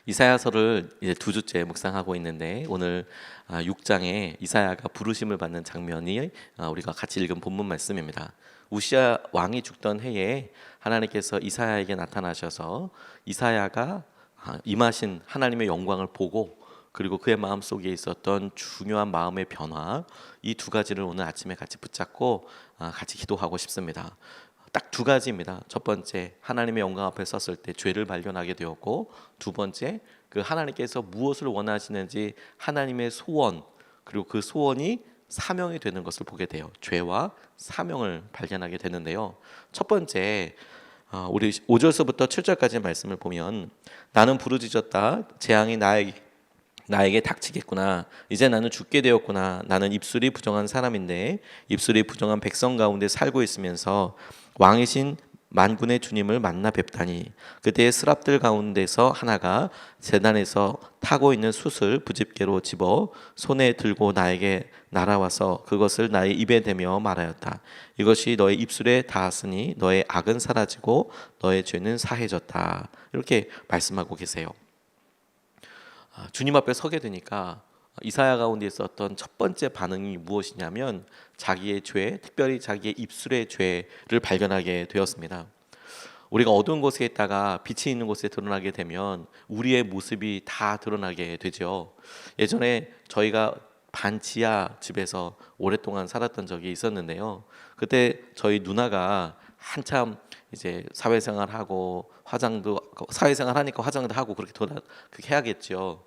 이사야서를 이제 두 주째 묵상하고 있는데 오늘 6장에 이사야가 부르심을 받는 장면이 우리가 같이 읽은 본문 말씀입니다. 우시야 왕이 죽던 해에 하나님께서 이사야에게 나타나셔서 이사야가 임하신 하나님의 영광을 보고 그리고 그의 마음속에 있었던 중요한 마음의 변화, 이 두 가지를 오늘 아침에 같이 붙잡고 같이 기도하고 싶습니다. 딱 두 가지입니다. 첫 번째, 하나님의 영광 앞에 섰을 때 죄를 발견하게 되었고, 두 번째, 그 하나님께서 무엇을 원하시는지 하나님의 소원, 그리고 그 소원이 사명이 되는 것을 보게 돼요. 죄와 사명을 발견하게 되는데요. 첫 번째, 우리 5절서부터 7절까지 말씀을 보면, 나는 부르짖었다. 재앙이 나에게 닥치겠구나. 이제 나는 죽게 되었구나. 나는 입술이 부정한 사람인데 입술이 부정한 백성 가운데 살고 있으면서 왕이신 만군의 주님을 만나 뵙다니. 그때의 스랍들 가운데서 하나가 제단에서 타고 있는 숯을 부집개로 집어 손에 들고 나에게 날아와서 그것을 나의 입에 대며 말하였다. 이것이 너의 입술에 닿았으니 너의 악은 사라지고 너의 죄는 사해졌다. 이렇게 말씀하고 계세요. 주님 앞에 서게 되니까 이사야 가운데 있었던 첫 번째 반응이 무엇이냐면 자기의 죄, 특별히 자기의 입술의 죄를 발견하게 되었습니다. 우리가 어두운 곳에 있다가 빛이 있는 곳에 드러나게 되면 우리의 모습이 다 드러나게 되죠. 예전에 저희가 반지하 집에서 오랫동안 살았던 적이 있었는데요. 그때 저희 누나가 한참 이제 사회생활하고 사회생활 하니까 화장도 하고 그렇게 해야겠죠.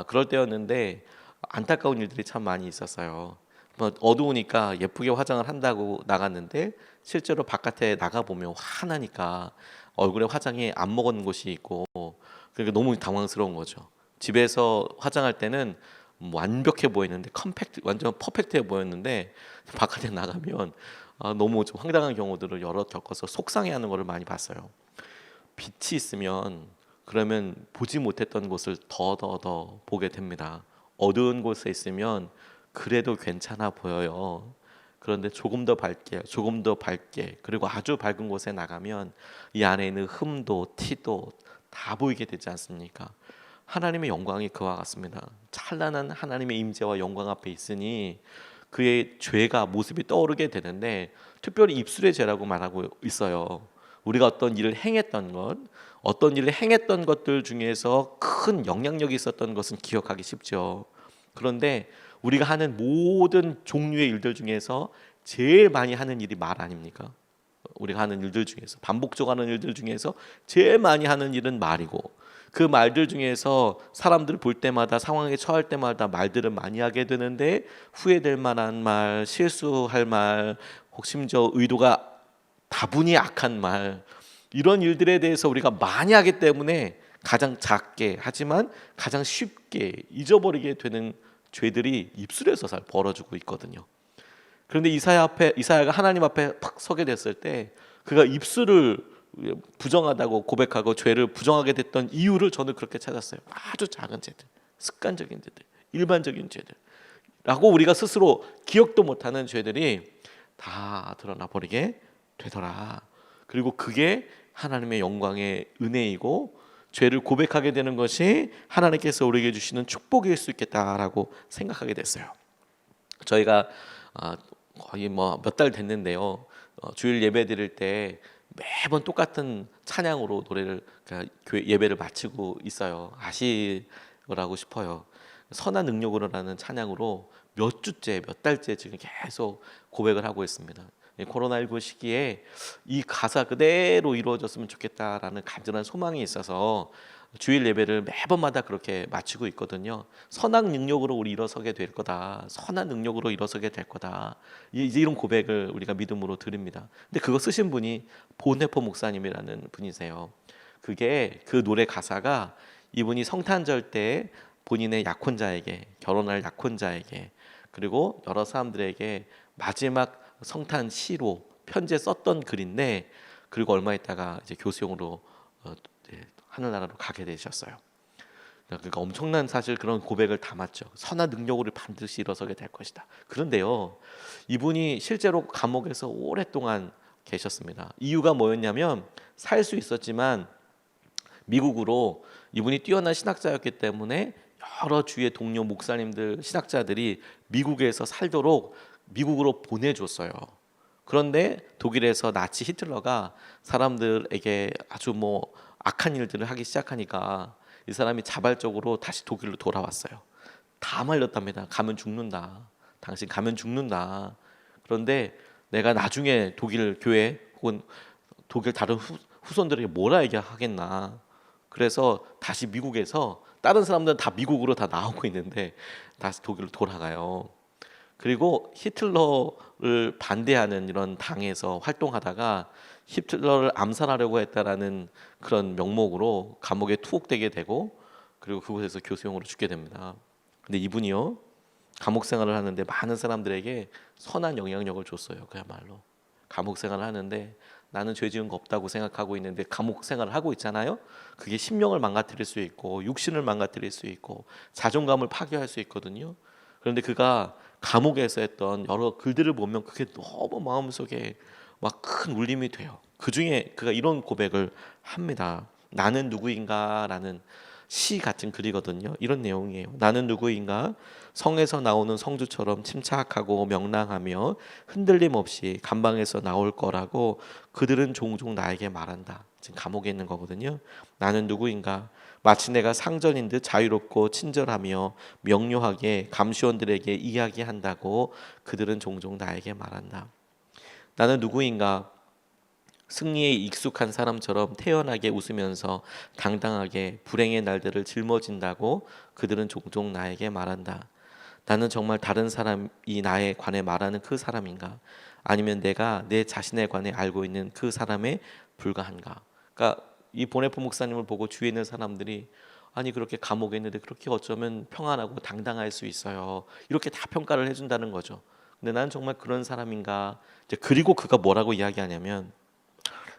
그럴 때였는데 안타까운 일들이 참 많이 있었어요. 어두우니까 예쁘게 화장을 한다고 나갔는데 실제로 바깥에 나가 보면 환하니까 얼굴에 화장이 안 먹은 곳이 있고, 그러니까 너무 당황스러운 거죠. 집에서 화장할 때는 완벽해 보이는데 완전 퍼펙트해 보였는데 바깥에 나가면 너무 좀 황당한 경우들을 여러 겪어서 속상해하는 것을 많이 봤어요. 빛이 있으면 그러면 보지 못했던 곳을 더 보게 됩니다. 어두운 곳에 있으면 그래도 괜찮아 보여요. 그런데 조금 더 밝게 그리고 아주 밝은 곳에 나가면 이 안에 있는 흠도 티도 다 보이게 되지 않습니까? 하나님의 영광이 그와 같습니다. 찬란한 하나님의 임재와 영광 앞에 있으니 그의 죄가 모습이 떠오르게 되는데, 특별히 입술의 죄라고 말하고 있어요. 우리가 어떤 일을 행했던 것들 중에서 큰 영향력이 있었던 것은 기억하기 쉽죠. 그런데 우리가 하는 모든 종류의 일들 중에서 제일 많이 하는 일이 말 아닙니까? 우리가 하는 일들 중에서, 반복적으로 하는 일들 중에서 제일 많이 하는 일은 말이고, 그 말들 중에서 사람들 볼 때마다, 상황에 처할 때마다 말들을 많이 하게 되는데, 후회될 만한 말, 실수할 말, 혹 심지어 의도가 다분히 악한 말, 이런 일들에 대해서 우리가 많이 하기 때문에 가장 작게 하지만 가장 쉽게 잊어버리게 되는 죄들이 입술에서 잘 벌어지고 있거든요. 그런데 이사야가 하나님 앞에 팍 서게 됐을 때 그가 입술을 부정하다고 고백하고 죄를 부정하게 됐던 이유를 저는 그렇게 찾았어요. 아주 작은 죄들, 습관적인 죄들, 일반적인 죄들라고 우리가 스스로 기억도 못하는 죄들이 다 드러나 버리게 되더라. 그리고 그게 하나님의 영광의 은혜이고, 죄를 고백하게 되는 것이 하나님께서 우리에게 주시는 축복일 수 있겠다라고 생각하게 됐어요. 저희가 거의 몇 달 됐는데요. 주일 예배 드릴 때 매번 똑같은 찬양으로 노래를, 그러니까 교회 예배를 마치고 있어요. 아시라고 싶어요. 선한 능력으로라는 찬양으로 몇 달째 지금 계속 고백을 하고 있습니다. 코로나19 시기에 이 가사 그대로 이루어졌으면 좋겠다라는 간절한 소망이 있어서 주일 예배를 매번마다 그렇게 마치고 있거든요. 선한 능력으로 우리 일어서게 될 거다. 선한 능력으로 일어서게 될 거다. 이런 고백을 우리가 믿음으로 드립니다. 근데 그거 쓰신 분이 본해포 목사님이라는 분이세요. 그게 그 노래 가사가 이분이 성탄절 때 본인의 결혼할 약혼자에게 그리고 여러 사람들에게 마지막 성탄 시로 편지에 썼던 글인데, 그리고 얼마 있다가 이제 교수형으로 하늘나라로 가게 되셨어요. 그러니까 엄청난 사실 그런 고백을 담았죠. 선한 능력으로 반드시 일어서게 될 것이다. 그런데요, 이분이 실제로 감옥에서 오랫동안 계셨습니다. 이유가 뭐였냐면 살 수 있었지만 미국으로 이분이 뛰어난 신학자였기 때문에 여러 주의 동료 목사님들, 신학자들이 미국에서 살도록 미국으로 보내줬어요. 그런데 독일에서 나치 히틀러가 사람들에게 아주 악한 일들을 하기 시작하니까 이 사람이 자발적으로 다시 독일로 돌아왔어요. 다 말렸답니다. 가면 죽는다. 당신 가면 죽는다. 그런데 내가 나중에 독일 교회 혹은 독일 다른 후손들에게 뭐라 얘기하겠나. 그래서 다시 미국에서 다른 사람들은 다 미국으로 다 나오고 있는데 다시 독일로 돌아가요. 그리고 히틀러를 반대하는 이런 당에서 활동하다가 히틀러를 암살하려고 했다라는 그런 명목으로 감옥에 투옥되게 되고 그리고 그곳에서 교수형으로 죽게 됩니다. 근데 이분이요 감옥 생활을 하는데 많은 사람들에게 선한 영향력을 줬어요. 그야말로 감옥 생활을 하는데 나는 죄 지은 거 없다고 생각하고 있는데 감옥 생활을 하고 있잖아요. 그게 심령을 망가뜨릴 수 있고 육신을 망가뜨릴 수 있고 자존감을 파괴할 수 있거든요. 그런데 그가 감옥에서 했던 여러 글들을 보면 그게 너무 마음속에 막 큰 울림이 돼요. 그 중에 그가 이런 고백을 합니다. 나는 누구인가라는 시 같은 글이거든요. 이런 내용이에요. 나는 누구인가? 성에서 나오는 성주처럼 침착하고 명랑하며 흔들림 없이 감방에서 나올 거라고 그들은 종종 나에게 말한다. 지금 감옥에 있는 거거든요. 나는 누구인가? 마치 내가 상전인 듯 자유롭고 친절하며 명료하게 감시원들에게 이야기한다고 그들은 종종 나에게 말한다. 나는 누구인가? 승리에 익숙한 사람처럼 태연하게 웃으면서 당당하게 불행의 날들을 짊어진다고 그들은 종종 나에게 말한다. 나는 정말 다른 사람이 나에 관해 말하는 그 사람인가? 아니면 내가 내 자신에 관해 알고 있는 그 사람에 불과한가? 그러니까 이 보네포 목사님을 보고 주위에 있는 사람들이 아니 그렇게 감옥에 있는데 그렇게 어쩌면 평안하고 당당할 수 있어요. 이렇게 다 평가를 해준다는 거죠. 근데 난 정말 그런 사람인가? 이제 그리고 그가 뭐라고 이야기하냐면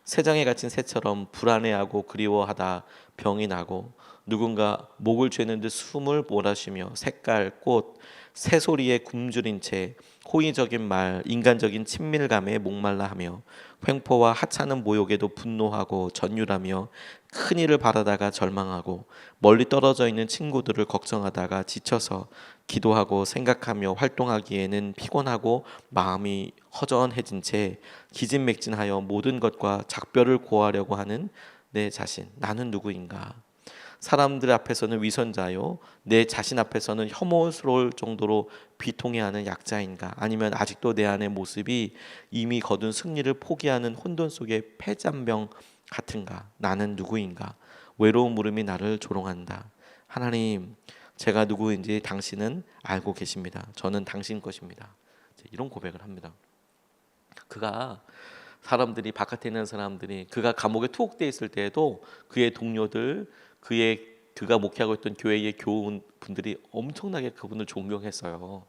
새장에 갇힌 새처럼 불안해하고 그리워하다 병이 나고 누군가 목을 죄는 듯 숨을 몰아쉬며 색깔, 꽃, 새소리에 굶주린 채 호의적인 말, 인간적인 친밀감에 목말라 하며 횡포와 하찮은 모욕에도 분노하고 전율하며 큰일을 바라다가 절망하고 멀리 떨어져 있는 친구들을 걱정하다가 지쳐서 기도하고 생각하며 활동하기에는 피곤하고 마음이 허전해진 채 기진맥진하여 모든 것과 작별을 고하려고 하는 내 자신, 나는 누구인가? 사람들 앞에서는 위선자요, 내 자신 앞에서는 혐오스러울 정도로 비통해하는 약자인가? 아니면 아직도 내 안의 모습이 이미 거둔 승리를 포기하는 혼돈 속의 폐잔병 같은가? 나는 누구인가? 외로운 물음이 나를 조롱한다. 하나님, 제가 누구인지 당신은 알고 계십니다. 저는 당신 것입니다. 이런 고백을 합니다. 그가 사람들이 바깥에 있는 사람들이 그가 감옥에 투옥돼 있을 때에도 그의 동료들 그가 목회하고 있던 교회의 교우분들이 엄청나게 그분을 존경했어요.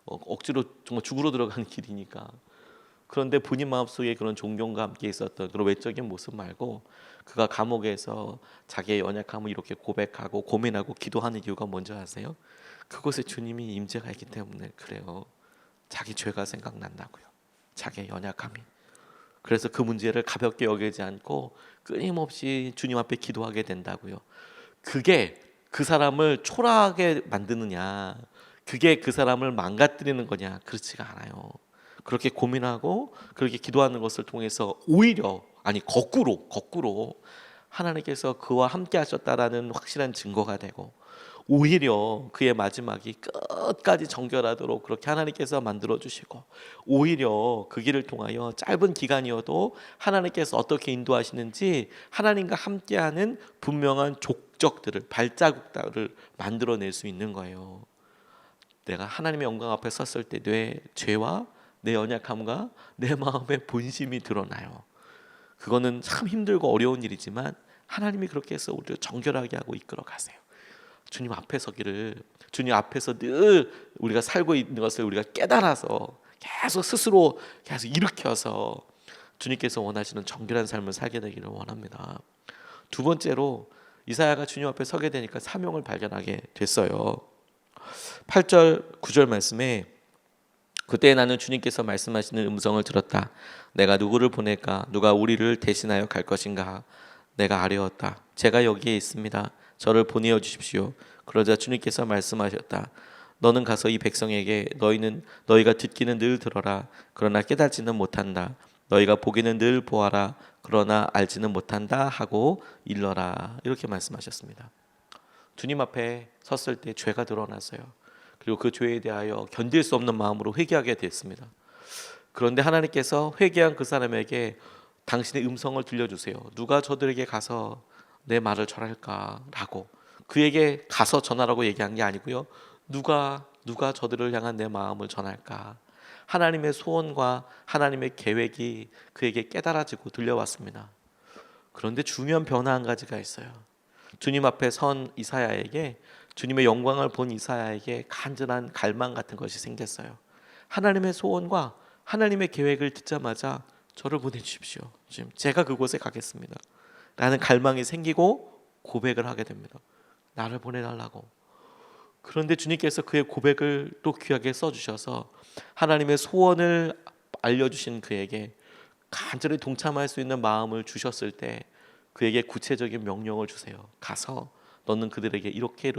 억지로 정말 죽으러 들어가는 길이니까. 그런데 본인 마음속에 그런 존경과 함께 있었던 그런 외적인 모습 말고 그가 감옥에서 자기의 연약함을 이렇게 고백하고 고민하고 기도하는 이유가 뭔지 아세요? 그곳에 주님이 임재가 있기 때문에 그래요. 자기 죄가 생각난다고요. 자기의 연약함이. 그래서 그 문제를 가볍게 여기지 않고 끊임없이 주님 앞에 기도하게 된다고요. 그게 그 사람을 초라하게 만드느냐, 그게 그 사람을 망가뜨리는 거냐? 그렇지가 않아요. 그렇게 고민하고 그렇게 기도하는 것을 통해서 오히려 거꾸로 하나님께서 그와 함께 하셨다라는 확실한 증거가 되고 오히려 그의 마지막이 끝까지 정결하도록 그렇게 하나님께서 만들어주시고 오히려 그 길을 통하여 짧은 기간이어도 하나님께서 어떻게 인도하시는지 하나님과 함께하는 분명한 족적들을 발자국들을 만들어낼 수 있는 거예요. 내가 하나님의 영광 앞에 섰을 때 내 죄와 내 연약함과 내 마음의 본심이 드러나요. 그거는 참 힘들고 어려운 일이지만 하나님이 그렇게 해서 우리를 정결하게 하고 이끌어 가세요. 주님 앞에 서기를, 주님 앞에서 늘 우리가 살고 있는 것을 우리가 깨달아서 계속 스스로 계속 일으켜서 주님께서 원하시는 정결한 삶을 살게 되기를 원합니다. 두 번째로 이사야가 주님 앞에 서게 되니까 사명을 발견하게 됐어요. 8절 9절 말씀에 그때 나는 주님께서 말씀하시는 음성을 들었다. 내가 누구를 보낼까? 누가 우리를 대신하여 갈 것인가? 내가 아뢰었다. 제가 여기에 있습니다. 저를 보내어 주십시오. 그러자 주님께서 말씀하셨다. 너는 가서 이 백성에게 너희가 듣기는 늘 들어라. 그러나 깨닫지는 못한다. 너희가 보기는 늘 보아라. 그러나 알지는 못한다 하고 일러라. 이렇게 말씀하셨습니다. 주님 앞에 섰을 때 죄가 드러났어요. 그리고 그 죄에 대하여 견딜 수 없는 마음으로 회개하게 됐습니다. 그런데 하나님께서 회개한 그 사람에게 당신의 음성을 들려주세요. 누가 저들에게 가서 내 말을 전할까라고, 그에게 가서 전하라고 얘기한 게 아니고요. 누가 저들을 향한 내 마음을 전할까? 하나님의 소원과 하나님의 계획이 그에게 깨달아지고 들려왔습니다. 그런데 중요한 변화 한 가지가 있어요. 주님 앞에 선 이사야에게, 주님의 영광을 본 이사야에게 간절한 갈망 같은 것이 생겼어요. 하나님의 소원과 하나님의 계획을 듣자마자 저를 보내주십시오. 지금 제가 그곳에 가겠습니다. 라는 갈망이 생기고 고백을 하게 됩니다. 나를 보내달라고. 그런데 주님께서 그의 고백을 또 귀하게 써주셔서 하나님의 소원을 알려주신 그에게 간절히 동참할 수 있는 마음을 주셨을 때 그에게 구체적인 명령을 주세요. 가서 너는 그들에게 이렇게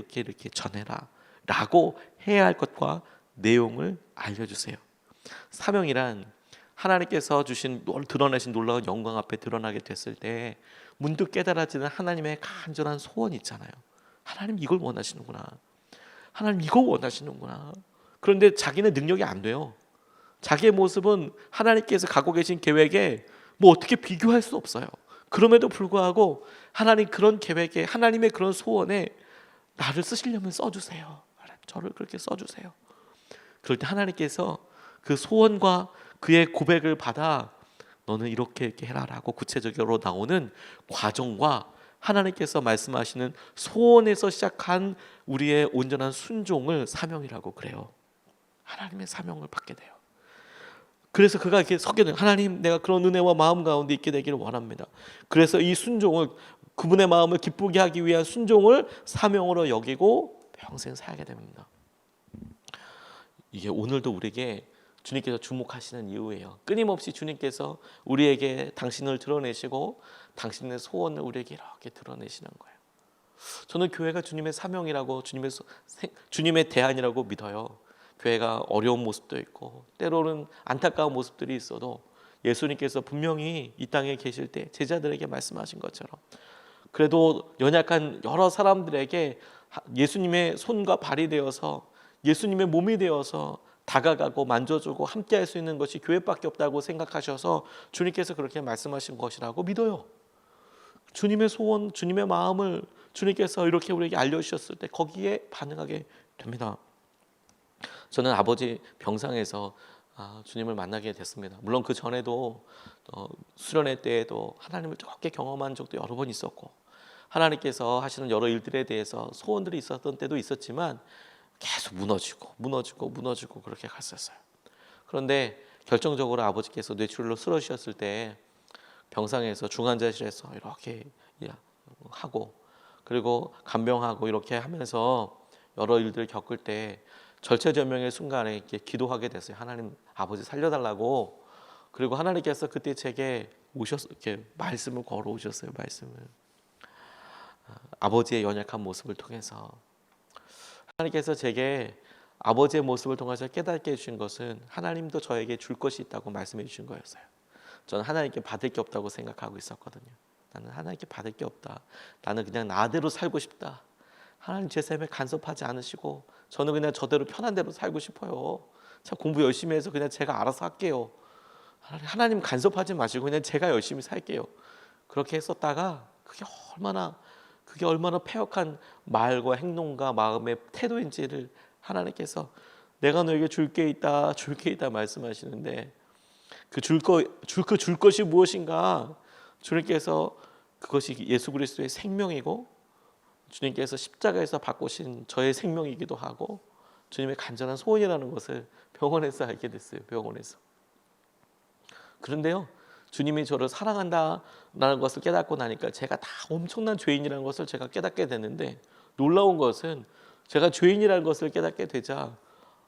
전해라 라고 해야 할 것과 내용을 알려주세요. 사명이란 하나님께서 드러내신 놀라운 영광 앞에 드러나게 됐을 때 문득 깨달아지는 하나님의 간절한 소원이 있잖아요. 하나님 이걸 원하시는구나. 하나님 이거 원하시는구나. 그런데 자기는 능력이 안 돼요. 자기의 모습은 하나님께서 갖고 계신 계획에 뭐 어떻게 비교할 수 없어요. 그럼에도 불구하고 하나님 그런 계획에, 하나님의 그런 소원에 나를 쓰시려면 써주세요. 저를 그렇게 써주세요. 그럴 때 하나님께서 그 소원과 그의 고백을 받아 너는 이렇게 해라라고 구체적으로 나오는 과정과 하나님께서 말씀하시는 소원에서 시작한 우리의 온전한 순종을 사명이라고 그래요. 하나님의 사명을 받게 돼요. 그래서 그가 이렇게 서게 돼요. 하나님, 내가 그런 은혜와 마음 가운데 있게 되기를 원합니다. 그래서 이 순종을, 그분의 마음을 기쁘게 하기 위한 순종을 사명으로 여기고 평생 살게 됩니다. 이게 오늘도 우리에게 주님께서 주목하시는 이유예요. 끊임없이 주님께서 우리에게 당신을 드러내시고 당신의 소원을 우리에게 이렇게 드러내시는 거예요. 저는 교회가 주님의 사명이라고, 주님의 대안이라고 믿어요. 교회가 어려운 모습도 있고 때로는 안타까운 모습들이 있어도 예수님께서 분명히 이 땅에 계실 때 제자들에게 말씀하신 것처럼 그래도 연약한 여러 사람들에게 예수님의 손과 발이 되어서, 예수님의 몸이 되어서 다가가고 만져주고 함께할 수 있는 것이 교회밖에 없다고 생각하셔서 주님께서 그렇게 말씀하신 것이라고 믿어요. 주님의 소원, 주님의 마음을 주님께서 이렇게 우리에게 알려주셨을 때 거기에 반응하게 됩니다. 저는 아버지 병상에서 주님을 만나게 됐습니다. 물론 그 전에도 수련회 때에도 하나님을 적게 경험한 적도 여러 번 있었고 하나님께서 하시는 여러 일들에 대해서 소원들이 있었던 때도 있었지만 계속 무너지고 그렇게 갔었어요. 그런데 결정적으로 아버지께서 뇌출혈로 쓰러지셨을 때 병상에서 중환자실에서 이렇게 하고 그리고 간병하고 이렇게 하면서 여러 일들을 겪을 때 절체절명의 순간에 이렇게 기도하게 됐어요. 하나님, 아버지 살려달라고. 그리고 하나님께서 그때 제게 이렇게 말씀을 걸어 오셨어요. 말씀을. 아버지의 연약한 모습을 통해서 하나님께서 제게 아버지의 모습을 통해서 깨닫게 해주신 것은 하나님도 저에게 줄 것이 있다고 말씀해 주신 거였어요. 저는 하나님께 받을 게 없다고 생각하고 있었거든요. 나는 하나님께 받을 게 없다. 나는 그냥 나대로 살고 싶다. 하나님 제 삶에 간섭하지 않으시고 저는 그냥 저대로 편한 대로 살고 싶어요. 참 공부 열심히 해서 그냥 제가 알아서 할게요. 하나님 간섭하지 마시고 그냥 제가 열심히 살게요. 그렇게 했었다가 그게 얼마나 패역한 말과 행동과 마음의 태도인지를 하나님께서 내가 너에게 줄 게 있다 말씀하시는데 줄 것이 무엇인가? 주님께서 그것이 예수 그리스도의 생명이고 주님께서 십자가에서 바꾸신 저의 생명이기도 하고 주님의 간절한 소원이라는 것을 병원에서 알게 됐어요. 병원에서. 그런데요, 주님이 저를 사랑한다라는 것을 깨닫고 나니까 제가 다 엄청난 죄인이라는 것을 제가 깨닫게 되는데 놀라운 것은 제가 죄인이라는 것을 깨닫게 되자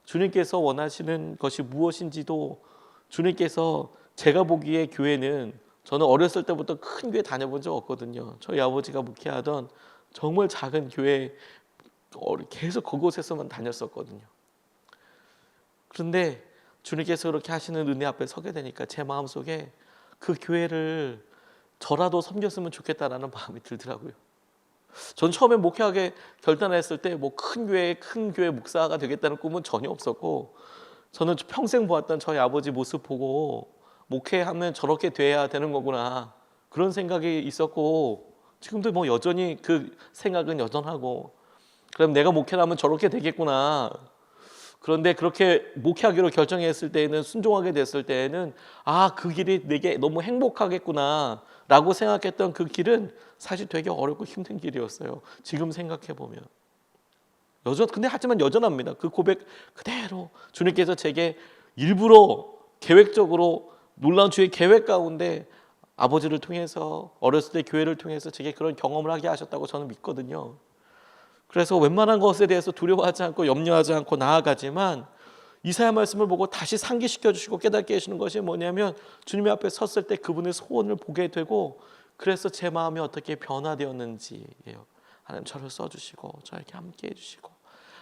주님께서 원하시는 것이 무엇인지도 주님께서 제가 보기에 교회는 저는 어렸을 때부터 큰 교회 다녀본 적 없거든요. 저희 아버지가 목회하던 정말 작은 교회 계속 그곳에서만 다녔었거든요. 그런데 주님께서 그렇게 하시는 은혜 앞에 서게 되니까 제 마음속에 그 교회를 저라도 섬겼으면 좋겠다라는 마음이 들더라고요. 저는 처음에 목회하게 결단했을 때 뭐 큰 교회 목사가 되겠다는 꿈은 전혀 없었고, 저는 평생 보았던 저희 아버지 모습 보고 목회하면 저렇게 돼야 되는 거구나, 그런 생각이 있었고, 지금도 뭐 여전히 그 생각은 여전하고, 그럼 내가 목회를 하면 저렇게 되겠구나. 그런데 그렇게 목회하기로 결정했을 때에는, 순종하게 됐을 때에는 그 길이 내게 너무 행복하겠구나 라고 생각했던 그 길은 사실 되게 어렵고 힘든 길이었어요. 지금 생각해 보면 근데 하지만 여전합니다. 그 고백 그대로 주님께서 제게 일부러 계획적으로 놀라운 주의 계획 가운데 아버지를 통해서, 어렸을 때 교회를 통해서 제게 그런 경험을 하게 하셨다고 저는 믿거든요. 그래서 웬만한 것에 대해서 두려워하지 않고 염려하지 않고 나아가지만, 이사야 말씀을 보고 다시 상기시켜 주시고 깨닫게 해주시는 것이 뭐냐면, 주님의 앞에 섰을 때 그분의 소원을 보게 되고, 그래서 제 마음이 어떻게 변화되었는지예요. 하나님 저를 써주시고 저에게 함께 해주시고,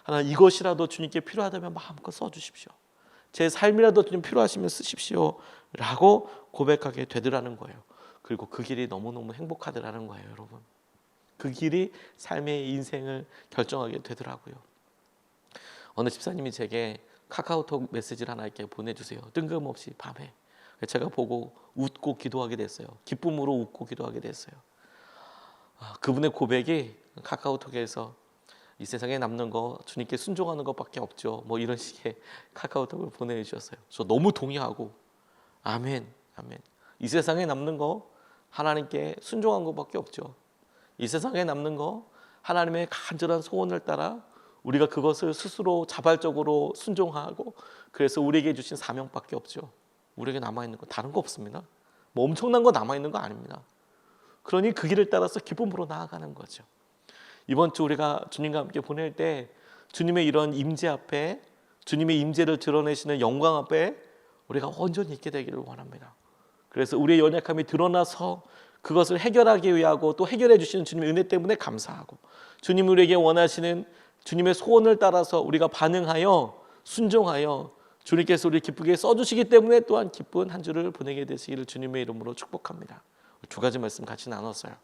하나님 이것이라도 주님께 필요하다면 마음껏 써주십시오. 제 삶이라도 주님 필요하시면 쓰십시오 라고 고백하게 되더라는 거예요. 그리고 그 길이 너무너무 행복하더라는 거예요. 여러분, 그 길이 삶의 인생을 결정하게 되더라고요. 어느 집사님이 제게 카카오톡 메시지를 하나 이렇게 보내주세요. 뜬금없이 밤에. 제가 보고 웃고 기도하게 됐어요. 기쁨으로 웃고 기도하게 됐어요. 그분의 고백이 카카오톡에서 이 세상에 남는 거 주님께 순종하는 것밖에 없죠, 뭐 이런 식의 카카오톡을 보내주셨어요. 저 너무 동의하고, 아멘, 아멘. 이 세상에 남는 거 하나님께 순종한 것밖에 없죠. 이 세상에 남는 거 하나님의 간절한 소원을 따라 우리가 그것을 스스로 자발적으로 순종하고, 그래서 우리에게 주신 사명밖에 없죠. 우리에게 남아있는 거 다른 거 없습니다. 뭐 엄청난 거 남아있는 거 아닙니다. 그러니 그 길을 따라서 기쁨으로 나아가는 거죠. 이번 주 우리가 주님과 함께 보낼 때 주님의 이런 임재 앞에, 주님의 임재를 드러내시는 영광 앞에 우리가 온전히 있게 되기를 원합니다. 그래서 우리의 연약함이 드러나서 그것을 해결하기 위하고, 또 해결해 주시는 주님의 은혜 때문에 감사하고, 주님 우리에게 원하시는 주님의 소원을 따라서 우리가 반응하여 순종하여 주님께서 우리 기쁘게 써주시기 때문에 또한 기쁜 한 주를 보내게 되시기를 주님의 이름으로 축복합니다. 두 가지 말씀 같이 나눴어요.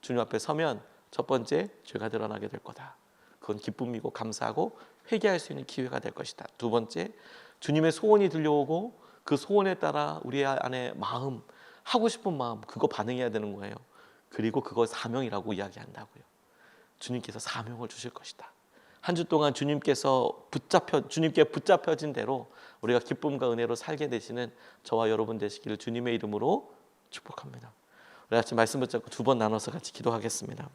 주님 앞에 서면 첫 번째, 죄가 드러나게 될 거다. 그건 기쁨이고 감사하고 회개할 수 있는 기회가 될 것이다. 두 번째, 주님의 소원이 들려오고 그 소원에 따라 우리 안에 마음, 하고 싶은 마음, 그거 반응해야 되는 거예요. 그리고 그거 사명이라고 이야기한다고요. 주님께서 사명을 주실 것이다. 한 주 동안 주님께 붙잡혀진 대로 우리가 기쁨과 은혜로 살게 되시는 저와 여러분 되시기를 주님의 이름으로 축복합니다. 우리 같이 말씀 붙잡고 두 번 나눠서 같이 기도하겠습니다.